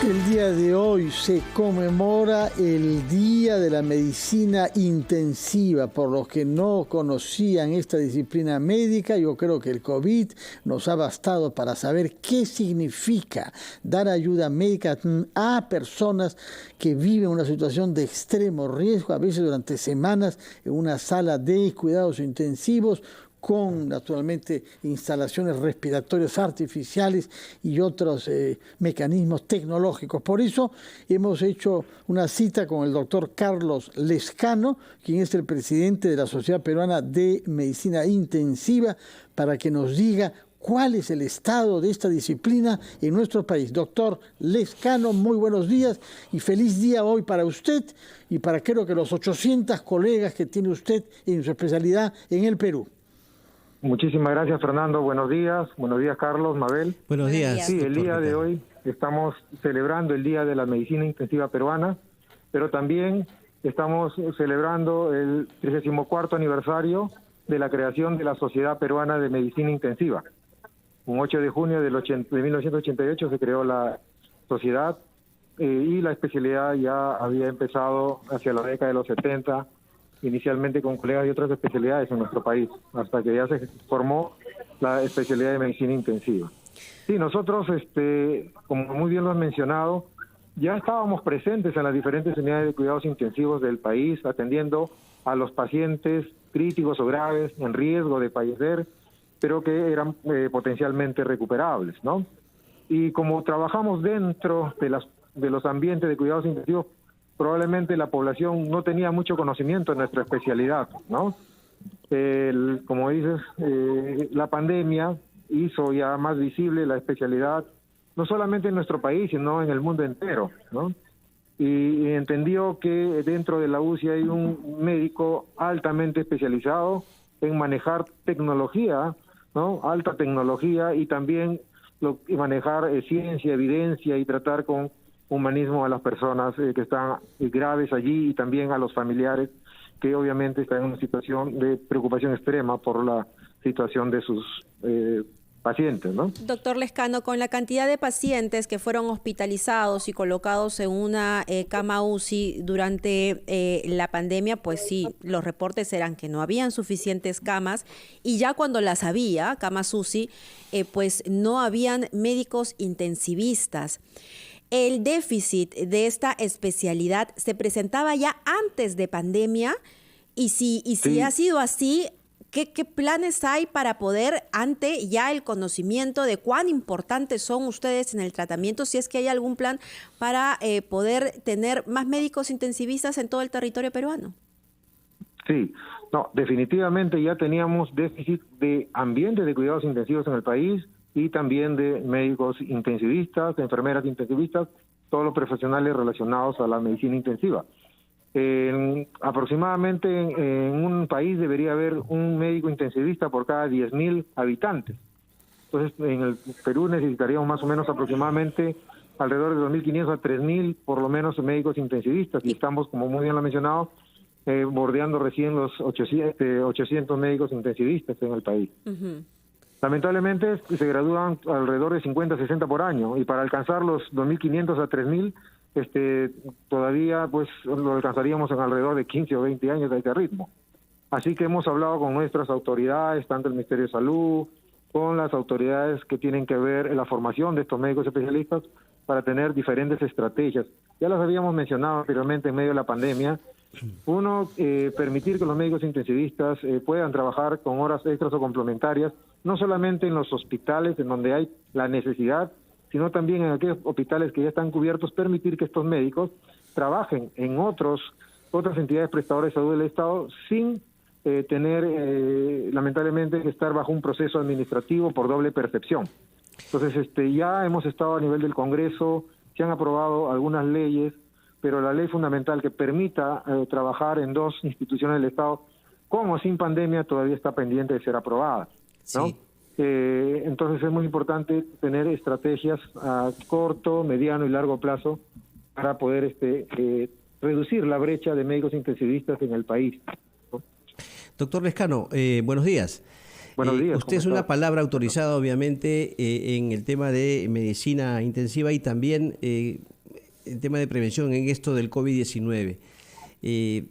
El día de hoy se conmemora el Día de la Medicina Intensiva. Por los que no conocían esta disciplina médica, yo creo que el COVID nos ha bastado para saber qué significa dar ayuda médica a personas que viven una situación de extremo riesgo, a veces durante semanas en una sala de cuidados intensivos, con naturalmente instalaciones respiratorias artificiales y otros mecanismos tecnológicos. Por eso hemos hecho una cita con el doctor Carlos Lezcano, quien es el presidente de la Sociedad Peruana de Medicina Intensiva, para que nos diga cuál es el estado de esta disciplina en nuestro país. Doctor Lezcano, muy buenos días y feliz día hoy para usted y para creo que los 800 colegas que tiene usted en su especialidad en el Perú. Muchísimas gracias, Fernando. Buenos días, Carlos, Mabel. Buenos días. Sí, el día de hoy estamos celebrando el Día de la Medicina Intensiva Peruana, pero también estamos celebrando el 34º aniversario de la creación de la Sociedad Peruana de Medicina Intensiva. Un 8 de junio de 1988 se creó la sociedad y la especialidad ya había empezado hacia la década de los 70, inicialmente con colegas de otras especialidades en nuestro país, hasta que ya se formó la especialidad de medicina intensiva. Sí, nosotros, como muy bien lo han mencionado, ya estábamos presentes en las diferentes unidades de cuidados intensivos del país, atendiendo a los pacientes críticos o graves en riesgo de fallecer, pero que eran potencialmente recuperables, ¿no? Y como trabajamos dentro de los ambientes de cuidados intensivos, probablemente la población no tenía mucho conocimiento de nuestra especialidad, ¿no? Como dices, la pandemia hizo ya más visible la especialidad, no solamente en nuestro país, sino en el mundo entero, ¿no? Y entendió que dentro de la UCI hay un médico altamente especializado en manejar tecnología, ¿no? Alta tecnología, y también manejar ciencia, evidencia y tratar con humanismo a las personas que están graves allí, y también a los familiares que obviamente están en una situación de preocupación extrema por la situación de sus pacientes, ¿no? Doctor Lezcano, con la cantidad de pacientes que fueron hospitalizados y colocados en una cama UCI durante la pandemia, pues sí, los reportes eran que no habían suficientes camas, y ya cuando las había, camas UCI, pues no habían médicos intensivistas. ¿El déficit de esta especialidad se presentaba ya antes de pandemia? Y si sí ha sido así, ¿qué planes hay para poder, ante ya el conocimiento de cuán importantes son ustedes en el tratamiento, si es que hay algún plan para poder tener más médicos intensivistas en todo el territorio peruano? Sí, no, definitivamente ya teníamos déficit de ambientes de cuidados intensivos en el país, y también de médicos intensivistas, enfermeras intensivistas, todos los profesionales relacionados a la medicina intensiva. Aproximadamente en un país debería haber un médico intensivista por cada 10.000 habitantes. Entonces, en el Perú necesitaríamos más o menos aproximadamente alrededor de 2.500 a 3.000, por lo menos, médicos intensivistas, y estamos, como muy bien lo ha mencionado, bordeando recién los 800 médicos intensivistas en el país. Uh-huh. Lamentablemente se gradúan alrededor de 50, 60 por año, y para alcanzar los 2.500 a 3.000, todavía pues lo alcanzaríamos en alrededor de 15 o 20 años de este ritmo. Así que hemos hablado con nuestras autoridades, tanto el Ministerio de Salud, con las autoridades que tienen que ver en la formación de estos médicos especialistas, para tener diferentes estrategias. Ya las habíamos mencionado anteriormente en medio de la pandemia. Uno, permitir que los médicos intensivistas puedan trabajar con horas extras o complementarias, no solamente en los hospitales en donde hay la necesidad, sino también en aquellos hospitales que ya están cubiertos, permitir que estos médicos trabajen en otras entidades prestadoras de salud del Estado sin tener, lamentablemente, que estar bajo un proceso administrativo por doble percepción. Entonces, ya hemos estado a nivel del Congreso, se han aprobado algunas leyes, pero la ley fundamental que permita trabajar en dos instituciones del Estado, con o sin pandemia, todavía está pendiente de ser aprobada, ¿no? Sí. Entonces es muy importante tener estrategias a corto, mediano y largo plazo para poder reducir la brecha de médicos intensivistas en el país, ¿no? Doctor Lezcano, buenos días. Buenos días. Usted es una palabra autorizada, obviamente, en el tema de medicina intensiva y también el tema de prevención en esto del COVID-19.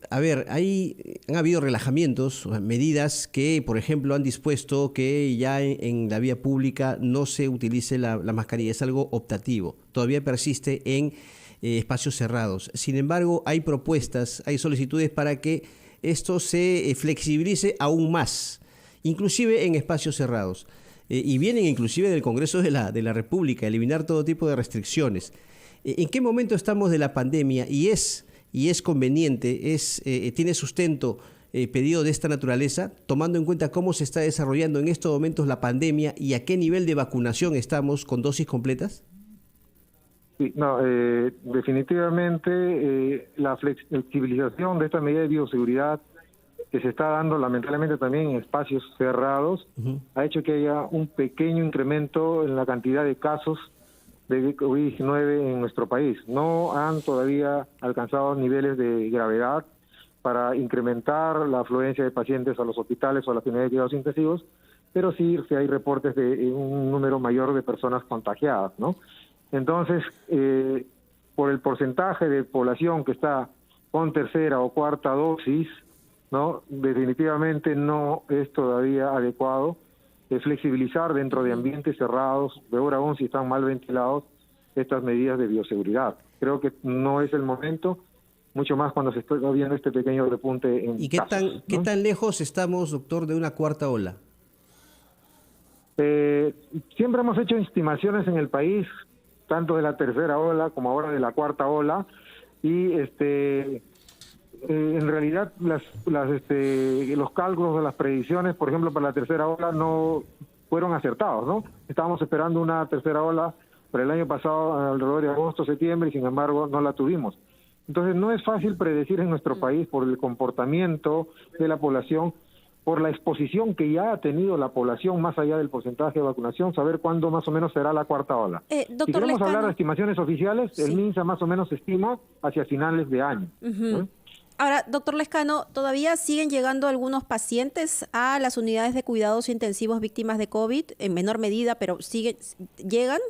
A ver, han habido relajamientos, medidas que, por ejemplo, han dispuesto que ya en la vía pública no se utilice la mascarilla, es algo optativo, todavía persiste en espacios cerrados. Sin embargo, hay propuestas, hay solicitudes para que esto se flexibilice aún más, inclusive en espacios cerrados. Y vienen inclusive del Congreso de la República, eliminar todo tipo de restricciones. ¿En qué momento estamos de la pandemia? Y es conveniente, tiene sustento pedido de esta naturaleza, tomando en cuenta cómo se está desarrollando en estos momentos la pandemia y a qué nivel de vacunación estamos con dosis completas? Sí, no, definitivamente la flexibilización de esta medida de bioseguridad que se está dando lamentablemente también en espacios cerrados ha hecho que haya un pequeño incremento en la cantidad de casos de COVID-19 en nuestro país. No han todavía alcanzado niveles de gravedad para incrementar la afluencia de pacientes a los hospitales o a las unidades de cuidados intensivos, pero sí hay reportes de un número mayor de personas contagiadas, ¿no? Entonces, por el porcentaje de población que está con tercera o cuarta dosis, ¿no? Definitivamente no es todavía adecuado flexibilizar dentro de ambientes cerrados, peor aún si están mal ventilados, estas medidas de bioseguridad. Creo que no es el momento, mucho más cuando se está viendo este pequeño repunte en ¿Y casos, ¿no? qué tan lejos estamos, doctor, de una cuarta ola? Siempre hemos hecho estimaciones en el país, tanto de la tercera ola como ahora de la cuarta ola, y en realidad los cálculos de las predicciones, por ejemplo, para la tercera ola no fueron acertados, ¿no? Estábamos esperando una tercera ola para el año pasado alrededor de agosto, septiembre, y sin embargo no la tuvimos. Entonces no es fácil predecir en nuestro país por el comportamiento de la población, por la exposición que ya ha tenido la población más allá del porcentaje de vacunación, saber cuándo más o menos será la cuarta ola. Si queremos hablar de estimaciones oficiales, sí, el MINSA más o menos estima hacia finales de año. Ahora, doctor Lezcano, ¿todavía siguen llegando algunos pacientes a las unidades de cuidados intensivos víctimas de COVID, en menor medida, pero llegan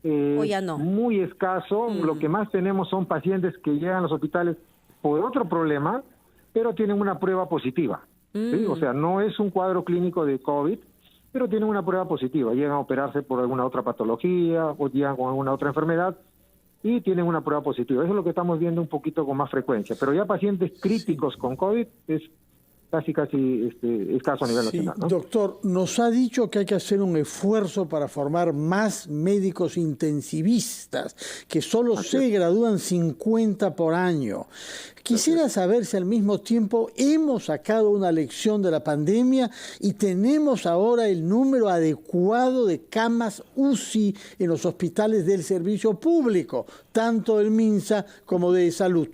o ya no? Muy escaso. Lo que más tenemos son pacientes que llegan a los hospitales por otro problema, pero tienen una prueba positiva. ¿Sí? O sea, no es un cuadro clínico de COVID, pero tienen una prueba positiva. Llegan a operarse por alguna otra patología o llegan con alguna otra enfermedad y tienen una prueba positiva. Eso es lo que estamos viendo un poquito con más frecuencia. Pero ya pacientes críticos con COVID es casi escaso a nivel nacional, ¿no? Doctor, nos ha dicho que hay que hacer un esfuerzo para formar más médicos intensivistas, que solo se gradúan 50 por año. Quisiera saber si al mismo tiempo hemos sacado una lección de la pandemia y tenemos ahora el número adecuado de camas UCI en los hospitales del servicio público, tanto del MINSA como de salud.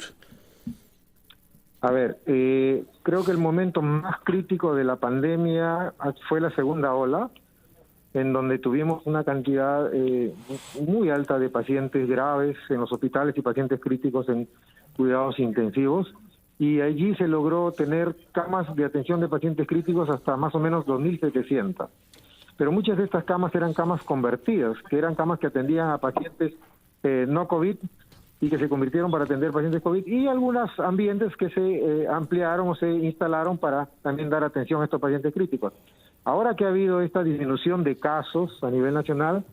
A ver, creo que el momento más crítico de la pandemia fue la segunda ola, en donde tuvimos una cantidad muy alta de pacientes graves en los hospitales y pacientes críticos en cuidados intensivos, y allí se logró tener camas de atención de pacientes críticos hasta más o menos 2.700. Pero muchas de estas camas eran camas convertidas, que eran camas que atendían a pacientes no COVID, y que se convirtieron para atender pacientes COVID, y algunos ambientes que se ampliaron o se instalaron para también dar atención a estos pacientes críticos. Ahora que ha habido esta disminución de casos a nivel nacional,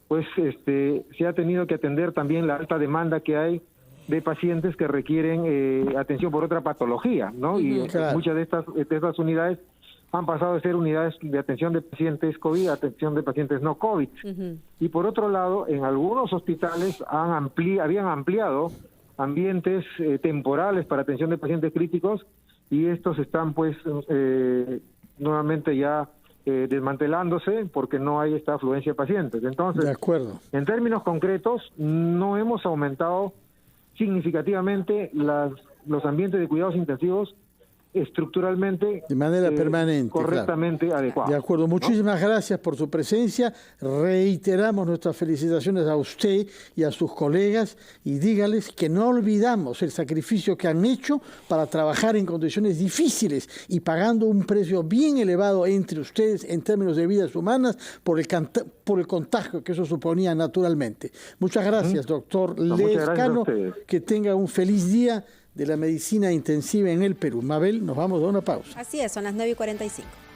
pues se ha tenido que atender también la alta demanda que hay de pacientes que requieren atención por otra patología, ¿no? Y claro, muchas de estas unidades han pasado de ser unidades de atención de pacientes COVID a atención de pacientes no COVID. Y por otro lado, en algunos hospitales habían ampliado ambientes temporales para atención de pacientes críticos, y estos están pues nuevamente ya desmantelándose porque no hay esta afluencia de pacientes. Entonces, de acuerdo, en términos concretos, no hemos aumentado significativamente los ambientes de cuidados intensivos estructuralmente de manera permanente, correctamente adecuada. De acuerdo, muchísimas gracias por su presencia. Reiteramos nuestras felicitaciones a usted y a sus colegas y dígales que no olvidamos el sacrificio que han hecho para trabajar en condiciones difíciles y pagando un precio bien elevado entre ustedes en términos de vidas humanas por el contagio que eso suponía naturalmente. Muchas gracias, doctor Lezcano. Que tenga un feliz día de la medicina intensiva en el Perú. Mabel, nos vamos a una pausa. Así es, son las 9:45.